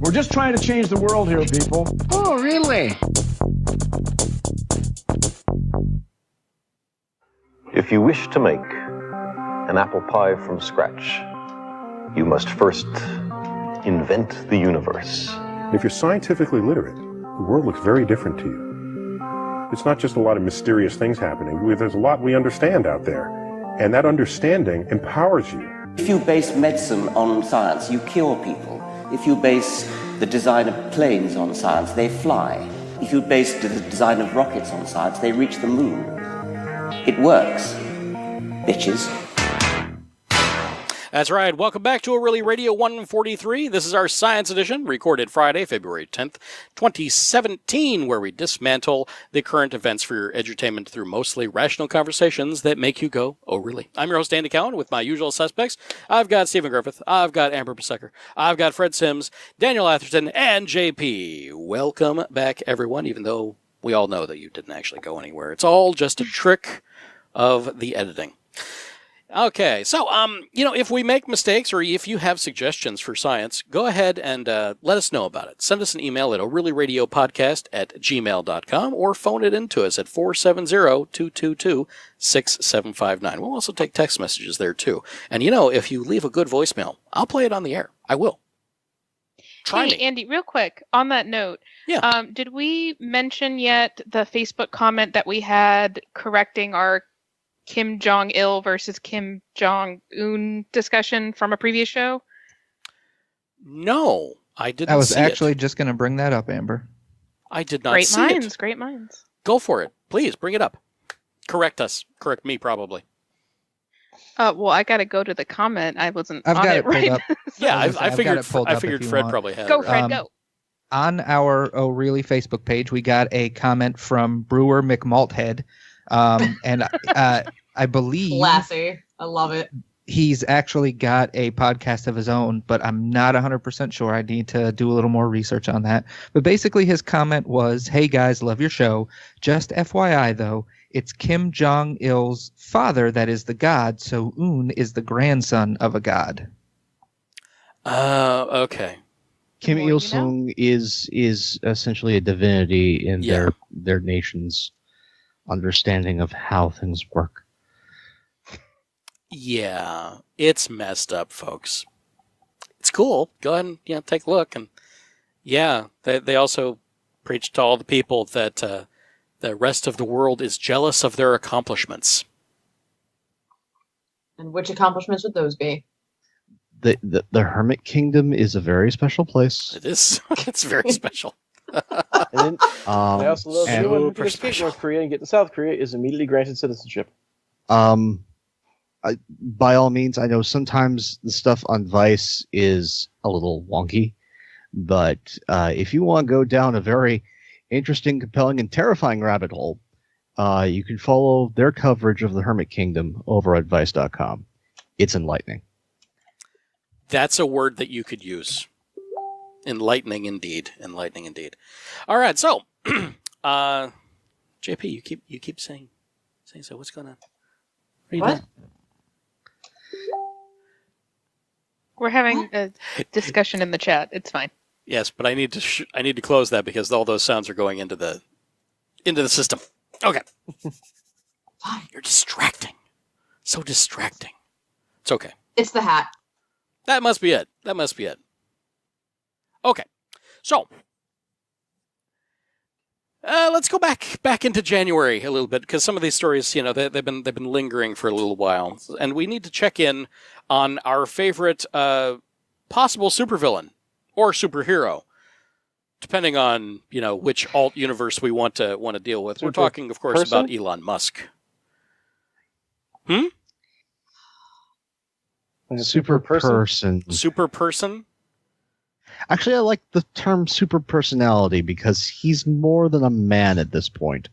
We're just trying to change the world here, people. Oh, really? If you wish to make an apple pie from scratch, you must first invent the universe. If you're scientifically literate, the world looks very different to you. It's not just a lot of mysterious things happening. There's a lot we understand out there, and that understanding empowers you. If you base medicine on science, you cure people. If you base the design of planes on science, they fly. If you base the design of rockets on science, they reach the moon. It works, bitches. That's right. Welcome back to ORLY-Radio 143. This is our Science Edition, recorded Friday, February 10th, 2017, where we dismantle the current events for your edutainment through mostly rational conversations that make you go, oh, really? I'm your host, Andy Cowen, with my usual suspects. I've got Stephen Griffith. I've got Amber Biesecker. I've got Fred Sims, Daniel Atherton, and JP. Welcome back, everyone, even though we all know that you didn't actually go anywhere. It's all just a trick of the editing. Okay, so, if we make mistakes or if you have suggestions for science, go ahead and let us know about it. Send us an email at orlyradiopodcast@gmail.com or phone it in to us at 470-222-6759. We'll also take text messages there, too. And, if you leave a good voicemail, I'll play it on the air. I will. Try me. Andy, real quick, on that note, did we mention yet the Facebook comment that we had correcting our Kim Jong-il versus Kim Jong-un discussion from a previous show? No, I didn't see it. I was actually just going to bring that up, Amber. I did not see it. Great minds. Go for it. Please, bring it up. Correct us. Correct me, probably. Well, I got to go to the comment. I wasn't I've on got it it pulled right up. Yeah, I figured Fred want. probably had Go, it. Fred, go. On our O'Reilly Facebook page, we got a comment from Brewer McMalthead. And I believe classy. I love it. He's actually got a podcast of his own, but I'm not 100% sure. I need to do a little more research on that. But basically his comment was, "Hey guys, love your show. Just FYI though, it's Kim Jong-il's father that is the god, so Un is the grandson of a god." Okay. Kim Il-sung is essentially a divinity in their nation's understanding of how things work. Yeah, it's messed up, folks. It's cool. Go ahead and take a look. And they also preach to all the people that the rest of the world is jealous of their accomplishments. And which accomplishments would those be? The Hermit Kingdom is a very special place. It is. It's very special. And then, I also love anyone who can escape North Korea and get to South Korea is immediately granted citizenship. By all means, I know sometimes the stuff on Vice is a little wonky, but if you want to go down a very interesting, compelling, and terrifying rabbit hole, you can follow their coverage of the Hermit Kingdom over at Vice.com. It's enlightening. That's a word that you could use. Enlightening indeed. Enlightening indeed. All right, so JP, you keep saying so. What's going on? What are you doing? We're having a discussion in the chat. It's fine. Yes, but I need to close that because all those sounds are going into the system. Okay. You're distracting. So distracting. It's okay. It's the hat. That must be it. Okay. So, let's go back into January a little bit because some of these stories, they've been lingering for a little while, and we need to check in on our favorite possible supervillain or superhero, depending on which alt universe we want to deal with. We're talking, of course, about Elon Musk. Super person. Super person? Actually, I like the term super personality because he's more than a man at this point.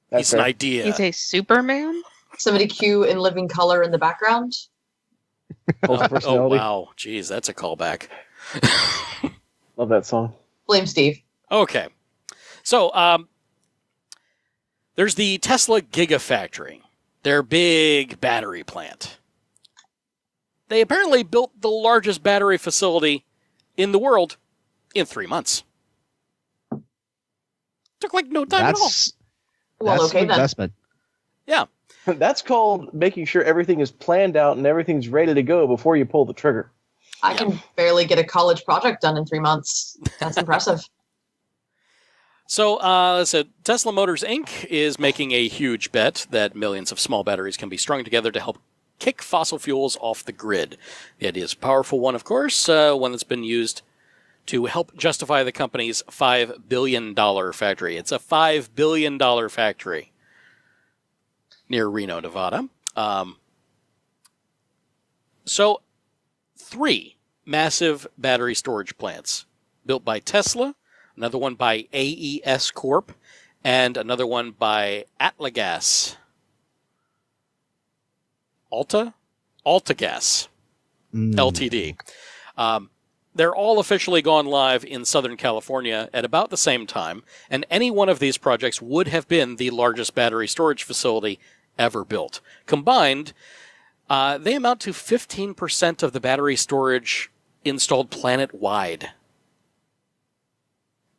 He's an idea. He's a Superman? Somebody cue in living color in the background. Oh, wow. Jeez, that's a callback. Love that song. Blame Steve. Okay. So, there's the Tesla Gigafactory, their big battery plant. They apparently built the largest battery facility in the world In 3 months. Took like no time at all. That's an investment. Yeah. That's called making sure everything is planned out and everything's ready to go before you pull the trigger. I can barely get a college project done in 3 months. That's impressive. So, Tesla Motors Inc. is making a huge bet that millions of small batteries can be strung together to help kick fossil fuels off the grid. The idea is a powerful one, of course, one that's been used to help justify the company's $5 billion factory. It's a $5 billion factory near Reno, Nevada. So, 3 massive battery storage plants built by Tesla, another one by AES Corp, and another one by AltaGas. AltaGas, Ltd. They're all officially gone live in Southern California at about the same time, and any one of these projects would have been the largest battery storage facility ever built. Combined, they amount to 15% of the battery storage installed planet-wide.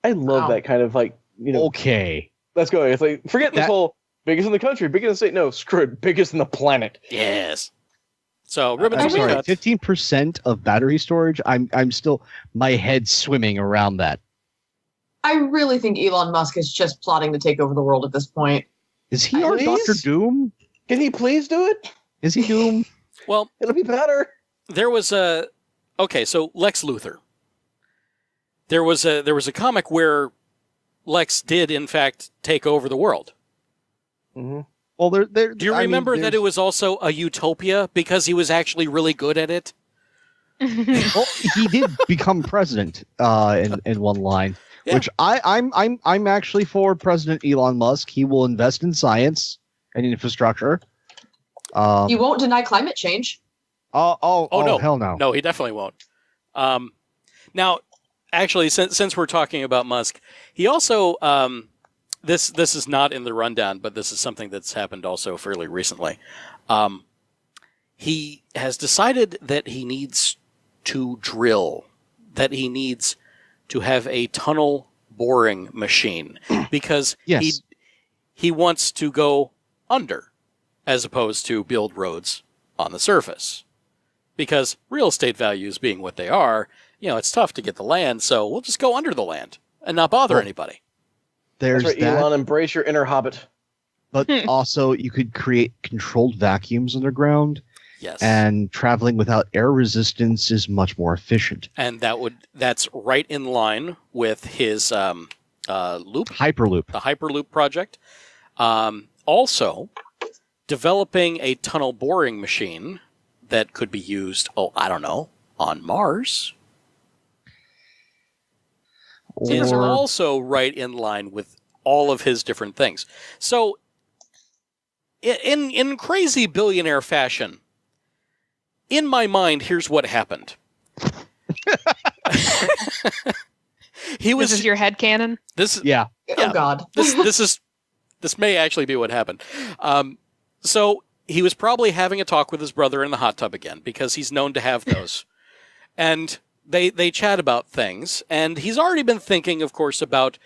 I love that kind of Okay. Let's go. It's like, forget this whole biggest in the country, biggest in the state. No, screw it. Biggest in the planet. Yes. So, ribbons I'm will be sorry, cut. 15% of battery storage? I'm still, my head's swimming around that. I really think Elon Musk is just plotting to take over the world at this point. Is he our Dr. Doom? Can he please do it? Is he Doom? Well, it'll be better. There was a... Okay, so Lex Luthor. There was a comic where Lex did, in fact, take over the world. Mm-hmm. Well, do you remember that it was also a utopia because he was actually really good at it? Well, he did become president in one line, which I'm actually for President Elon Musk. He will invest in science and infrastructure. You won't deny climate change. No. Hell no. No, he definitely won't. Now, actually, since we're talking about Musk, he also this is not in the rundown, but this is something that's happened also fairly recently. He has decided that he needs to drill, that he needs to have a tunnel boring machine because he wants to go under as opposed to build roads on the surface. Because real estate values being what they are, it's tough to get the land, so we'll just go under the land and not bother anybody. There's That's right, Elon, embrace your inner hobbit. But also, you could create controlled vacuums underground. Yes. And traveling without air resistance is much more efficient. And that's right in line with his Hyperloop. The Hyperloop project. Also, developing a tunnel boring machine that could be used, on Mars. Is also right in line with all of his different things. So, in crazy billionaire fashion, in my mind, here's what happened. This is your headcanon? Oh God. This may actually be what happened. So he was probably having a talk with his brother in the hot tub again because he's known to have those, and they chat about things. And he's already been thinking, of course, about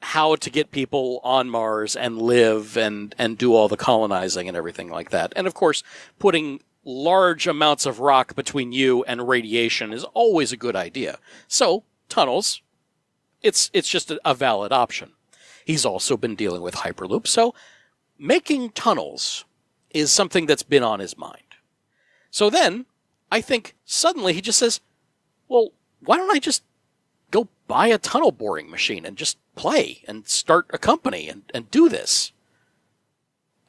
how to get people on Mars and live and do all the colonizing and everything like that. And of course, putting large amounts of rock between you and radiation is always a good idea. So, tunnels, it's just a valid option. He's also been dealing with Hyperloop, so making tunnels is something that's been on his mind. So then, I think suddenly he just says, well, why don't I just go buy a tunnel boring machine and just play and start a company and do this?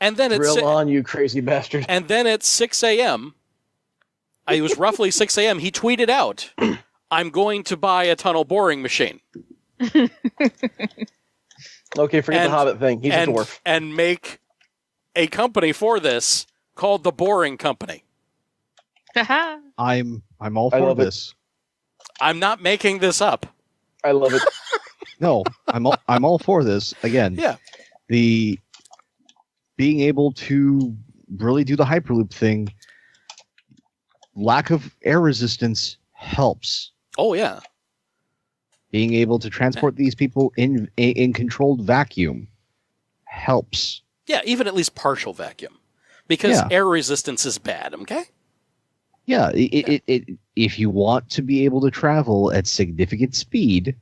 And then Drill on, you crazy bastard. And then at 6 a.m., it was roughly 6 a.m., he tweeted out, I'm going to buy a tunnel boring machine. Okay, forget the Hobbit thing. He's a dwarf. And make a company for this called the Boring Company. I'm all for this. I'm not making this up. I love it. No, I'm all for this. Again, the being able to really do the Hyperloop thing, lack of air resistance helps. Oh, yeah. Being able to transport these people in controlled vacuum helps. Yeah, even at least partial vacuum. Because air resistance is bad, okay? Yeah, if you want to be able to travel at significant speed,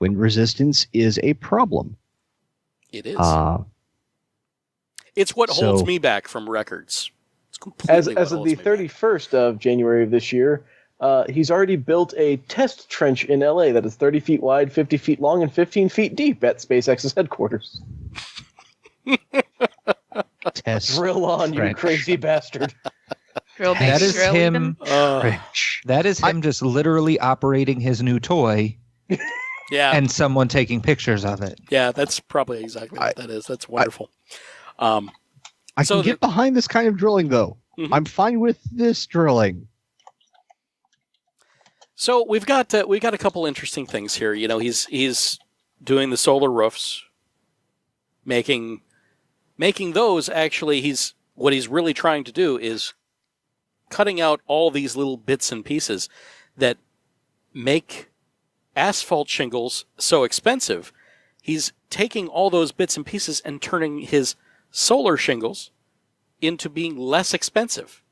wind resistance is a problem. It is. It's what holds me back from records. It's completely as of the 31st of January of this year, he's already built a test trench in LA that is 30 feet wide, 50 feet long, and 15 feet deep at SpaceX's headquarters. Test Drill on, trench. You crazy bastard. That is him. That is him just literally operating his new toy. Yeah. And someone taking pictures of it. Yeah, that's probably exactly what that is. That's wonderful. I can get behind this kind of drilling, though. Mm-hmm. I'm fine with this drilling. So we've got a couple interesting things here. You know, he's doing the solar roofs, making those. Actually, what he's really trying to do is cutting out all these little bits and pieces that make asphalt shingles so expensive. He's taking all those bits and pieces and turning his solar shingles into being less expensive.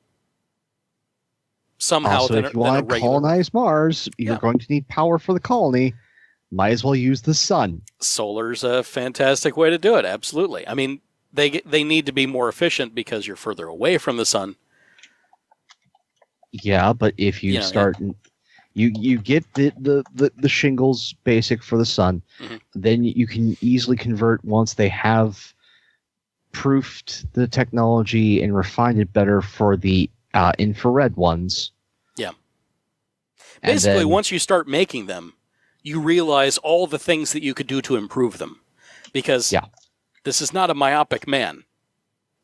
Somehow, also, if you want to colonize Mars, you're going to need power for the colony. Might as well use the sun. Solar's a fantastic way to do it. Absolutely. I mean, they need to be more efficient because you're further away from the sun. Yeah, but if you start, you get the shingles basic for the sun, then you can easily convert once they have proofed the technology and refined it better for the infrared ones. Yeah. Basically, once you start making them, you realize all the things that you could do to improve them. Because this is not a myopic man.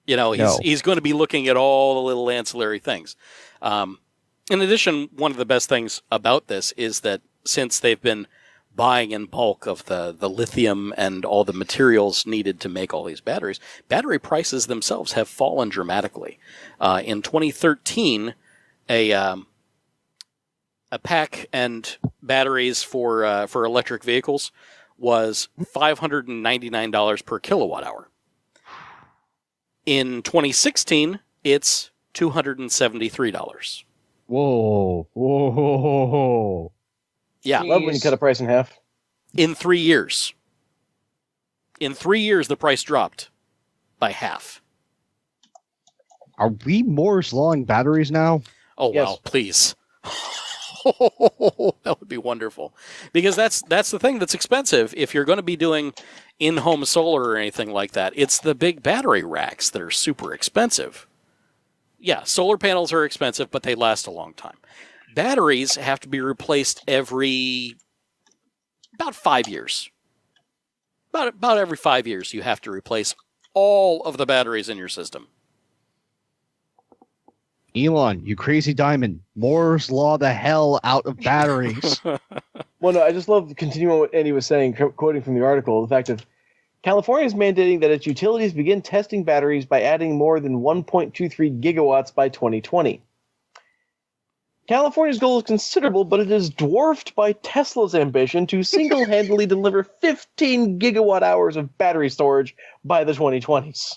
You know, he's going to be looking at all the little ancillary things. In addition, one of the best things about this is that since they've been buying in bulk of the lithium and all the materials needed to make all these batteries, battery prices themselves have fallen dramatically. In 2013, a pack and batteries for electric vehicles was $599 per kilowatt hour. In 2016, it's $273. Whoa. Yeah. Love when you cut a price in half. In 3 years. In 3 years, the price dropped by half. Are we Moore's lawing batteries now? Oh, yes. Wow, please. That would be wonderful. Because that's the thing that's expensive. If you're going to be doing in-home solar or anything like that, it's the big battery racks that are super expensive. Yeah, solar panels are expensive, but they last a long time. Batteries have to be replaced every about 5 years. About every 5 years, you have to replace all of the batteries in your system. Elon, you crazy diamond. Moore's law the hell out of batteries. Well, no, I just love continuing what Andy was saying, quoting from the article, the fact of California is mandating that its utilities begin testing batteries by adding more than 1.23 gigawatts by 2020. California's goal is considerable, but it is dwarfed by Tesla's ambition to single-handedly deliver 15 gigawatt hours of battery storage by the 2020s.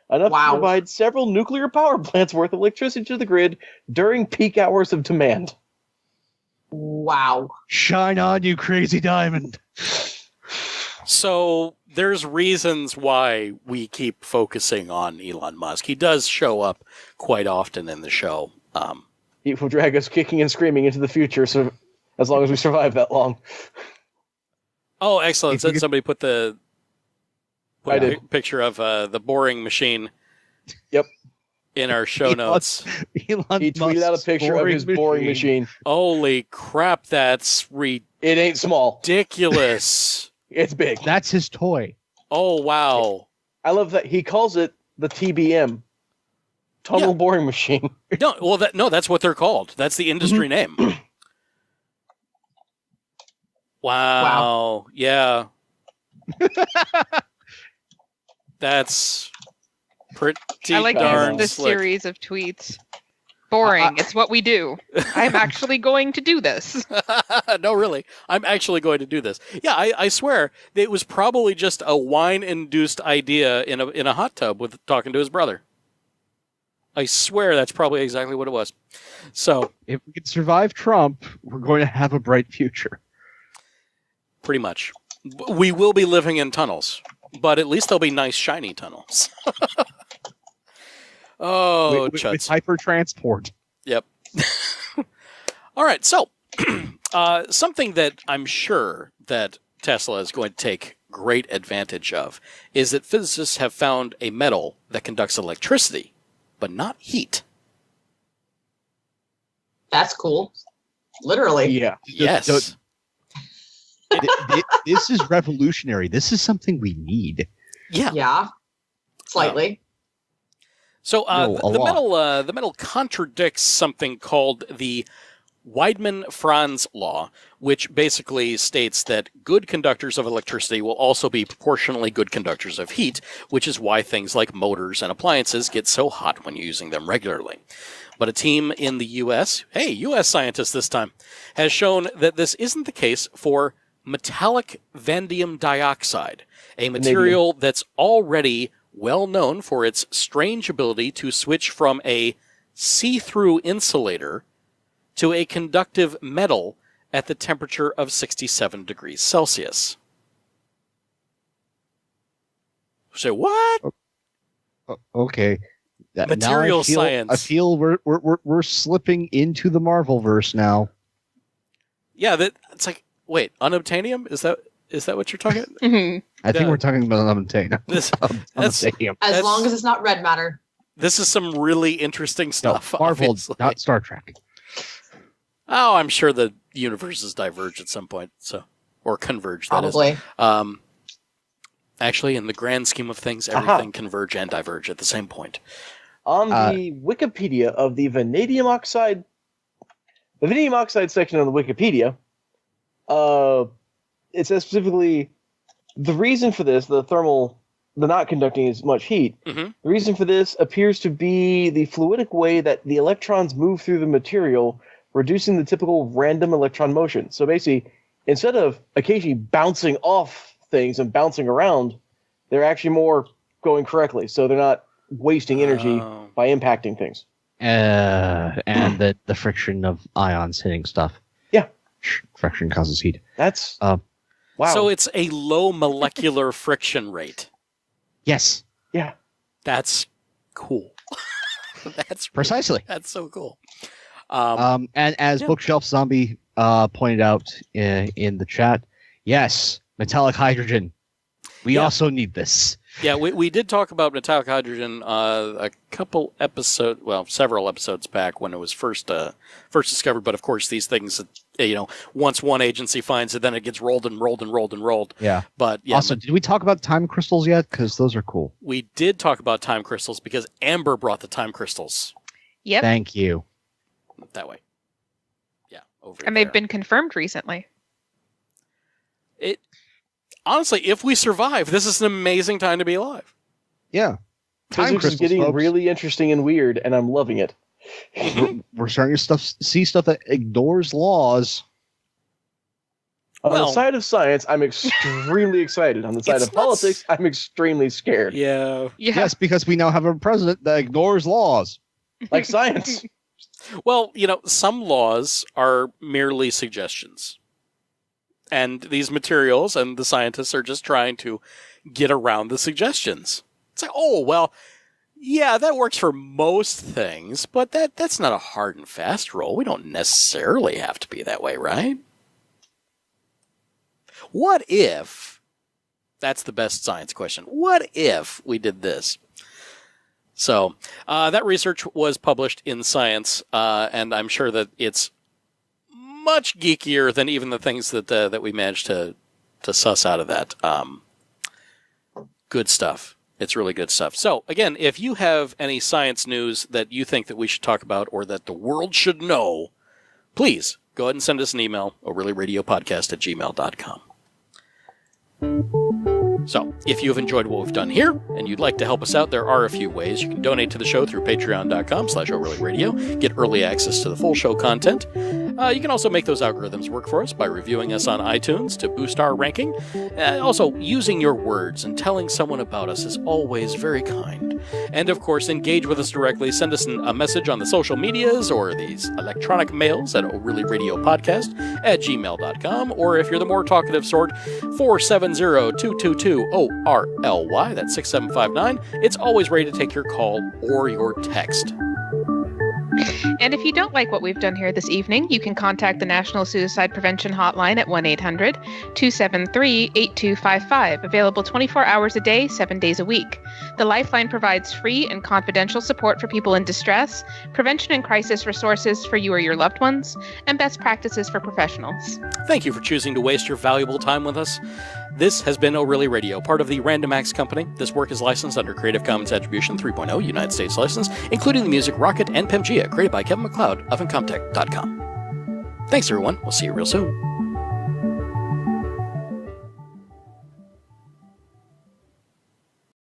Enough to provide several nuclear power plants worth of electricity to the grid during peak hours of demand. Wow. Shine on, you crazy diamond. So there's reasons why we keep focusing on Elon Musk. He does show up quite often in the show. He will drag us kicking and screaming into the future, so as long as we survive that long. Oh, excellent. Somebody put a picture of the boring machine. Yep. In our show notes. He tweeted out a picture of his boring machine. Holy crap, that's It ain't small. Ridiculous. It's big. That's his toy. Oh, wow. I love that he calls it the TBM. Tunnel boring machine. No, that's what they're called. That's the industry name. Wow. Yeah. That's pretty I like darn this slick. series of tweets. Boring. It's what we do. I'm actually going to do this. No, really. I'm actually going to do this. Yeah, I swear it was probably just a wine-induced idea in a hot tub with talking to his brother. I swear that's probably exactly what it was. So, if we can survive Trump, we're going to have a bright future. Pretty much. We will be living in tunnels, but at least they'll be nice, shiny tunnels. Oh, with hyper transport. Yep. All right, so something that I'm sure that Tesla is going to take great advantage of is that physicists have found a metal that conducts electricity, but not heat. That's cool. Literally. Yeah. Yes. This is revolutionary. This is something we need. Yeah. Yeah. Slightly. So the metal contradicts something called the Weidmann-Franz law, which basically states that good conductors of electricity will also be proportionally good conductors of heat, which is why things like motors and appliances get so hot when you're using them regularly. But a team in the U.S., U.S. scientists this time, has shown that this isn't the case for metallic vanadium dioxide, a material that's already well known for its strange ability to switch from a see-through insulator to a conductive metal at the temperature of 67 degrees Celsius. So what? Okay. Material science. I feel we're slipping into the Marvel-verse now. Yeah, it's like, wait, unobtainium? Is that what you're talking about? Mm-hmm. I think we're talking about unobtainium. As long as it's not red matter. This is some really interesting stuff. No, Marvel, obviously. not Star Trek. Oh, I'm sure the universes diverge at some point, or converge. Probably. That is. Actually, in the grand scheme of things, everything converge and diverge at the same point. On the Wikipedia of the vanadium oxide section of the Wikipedia, it says specifically the reason for this, the not conducting as much heat, the reason for this appears to be the fluidic way that the electrons move through the material, reducing the typical random electron motion. So basically, instead of occasionally bouncing off things and bouncing around, they're actually more going correctly. So they're not wasting energy by impacting things. And the friction of ions hitting stuff. Yeah. Friction causes heat. That's wow. So it's a low molecular friction rate. Yes. Yeah. That's cool. That's precisely. That's so cool. And as Bookshelf Zombie pointed out in the chat, yes, metallic hydrogen. We also need this. Yeah, we did talk about metallic hydrogen several episodes back when it was first discovered. But of course, these things, once one agency finds it, then it gets rolled and rolled and rolled and rolled. Yeah. But also, did we talk about time crystals yet? Because those are cool. We did talk about time crystals because Amber brought the time crystals. Yep. Thank you. That way. Yeah. And they've been confirmed recently. Honestly, if we survive, this is an amazing time to be alive. Yeah. Physics is getting really interesting and weird, and I'm loving it. We're starting to see stuff that ignores laws. On the side of science, I'm extremely excited. On the side of politics, I'm extremely scared. Yeah. Yes, because we now have a president that ignores laws. Like science. Well, some laws are merely suggestions. And these materials and the scientists are just trying to get around the suggestions. It's like, that works for most things, but that's not a hard and fast rule. We don't necessarily have to be that way, right? What if, that's the best science question, what if we did this? So, that research was published in Science, and I'm sure that it's much geekier than even the things that we managed to suss out of that. Good stuff. It's really good stuff. So, again, if you have any science news that you think that we should talk about or that the world should know, please go ahead and send us an email, orlyradiopodcast@gmail.com. So, if you have enjoyed what we've done here, and you'd like to help us out, there are a few ways. You can donate to the show through patreon.com/ORLYRadio, get early access to the full show content. You can also make those algorithms work for us by reviewing us on iTunes to boost our ranking. Also, using your words and telling someone about us is always very kind. And of course, engage with us directly. Send us a message on the social medias or these electronic mails at ORLYRadiopodcast@gmail.com. Or if you're the more talkative sort, 470-222-ORLY. That's 6759. It's always ready to take your call or your text. And if you don't like what we've done here this evening, you can contact the National Suicide Prevention Hotline at 1-800-273-8255, available 24 hours a day, 7 days a week. The Lifeline provides free and confidential support for people in distress, prevention and crisis resources for you or your loved ones, and best practices for professionals. Thank you for choosing to waste your valuable time with us. This has been ORLY Radio, part of the Random Acts Company. This work is licensed under Creative Commons Attribution 3.0 United States license, including the music Rocket and Pemgia, created by Kevin MacLeod of Incomtech.com. Thanks, everyone. We'll see you real soon.